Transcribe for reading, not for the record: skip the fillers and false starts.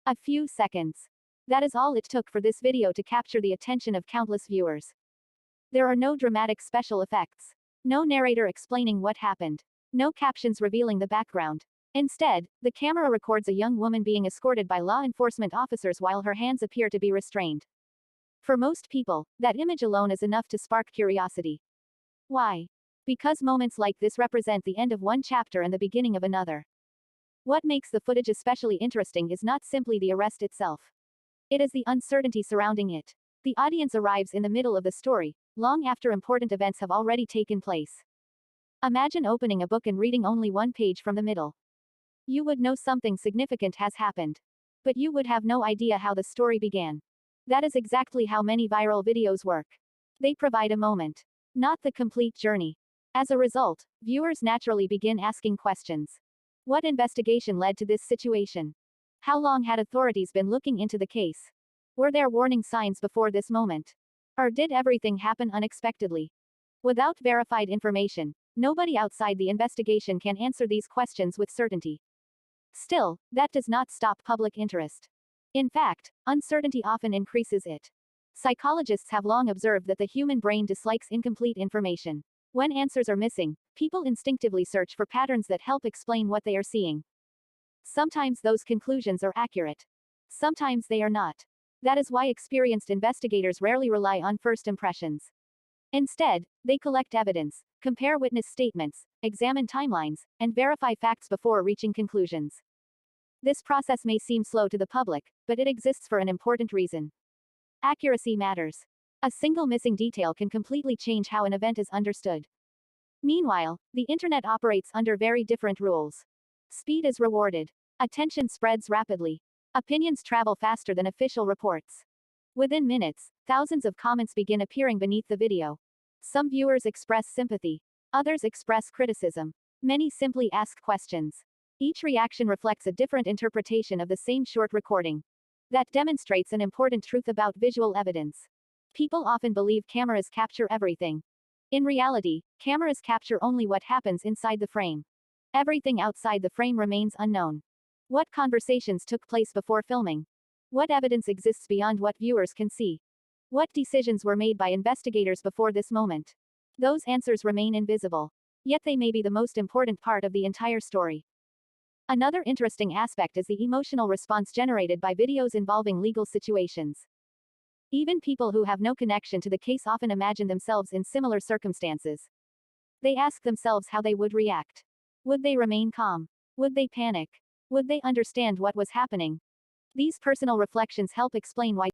A few seconds. That is all it took for this video to capture the attention of countless viewers. There are no dramatic special effects. No narrator explaining what happened. No captions revealing the background. Instead, the camera records a young woman being escorted by law enforcement officers while her hands appear to be restrained. For most people, that image alone is enough to spark curiosity. Why? Because moments like this represent the end of one chapter and the beginning of another. What makes the footage especially interesting is not simply the arrest itself. It is the uncertainty surrounding it. The audience arrives in the middle of the story, long after important events have already taken place. Imagine opening a book and reading only one page from the middle. You would know something significant has happened. But you would have no idea how the story began. That is exactly how many viral videos work. They provide a moment, not the complete journey. As a result, viewers naturally begin asking questions. What investigation led to this situation? How long had authorities been looking into the case? Were there warning signs before this moment? Or did everything happen unexpectedly? Without verified information, nobody outside the investigation can answer these questions with certainty. Still, that does not stop public interest. In fact, uncertainty often increases it. Psychologists have long observed that the human brain dislikes incomplete information. When answers are missing, people instinctively search for patterns that help explain what they are seeing. Sometimes those conclusions are accurate. Sometimes they are not. That is why experienced investigators rarely rely on first impressions. Instead, they collect evidence, compare witness statements, examine timelines, and verify facts before reaching conclusions. This process may seem slow to the public, but it exists for an important reason. Accuracy matters. A single missing detail can completely change how an event is understood. Meanwhile, the internet operates under very different rules. Speed is rewarded. Attention spreads rapidly. Opinions travel faster than official reports. Within minutes, thousands of comments begin appearing beneath the video. Some viewers express sympathy. Others express criticism. Many simply ask questions. Each reaction reflects a different interpretation of the same short recording. That demonstrates an important truth about visual evidence. People often believe cameras capture everything. In reality, cameras capture only what happens inside the frame. Everything outside the frame remains unknown. What conversations took place before filming? What evidence exists beyond what viewers can see? What decisions were made by investigators before this moment? Those answers remain invisible. Yet they may be the most important part of the entire story. Another interesting aspect is the emotional response generated by videos involving legal situations. Even people who have no connection to the case often imagine themselves in similar circumstances. They ask themselves how they would react. Would they remain calm? Would they panic? Would they understand what was happening? These personal reflections help explain why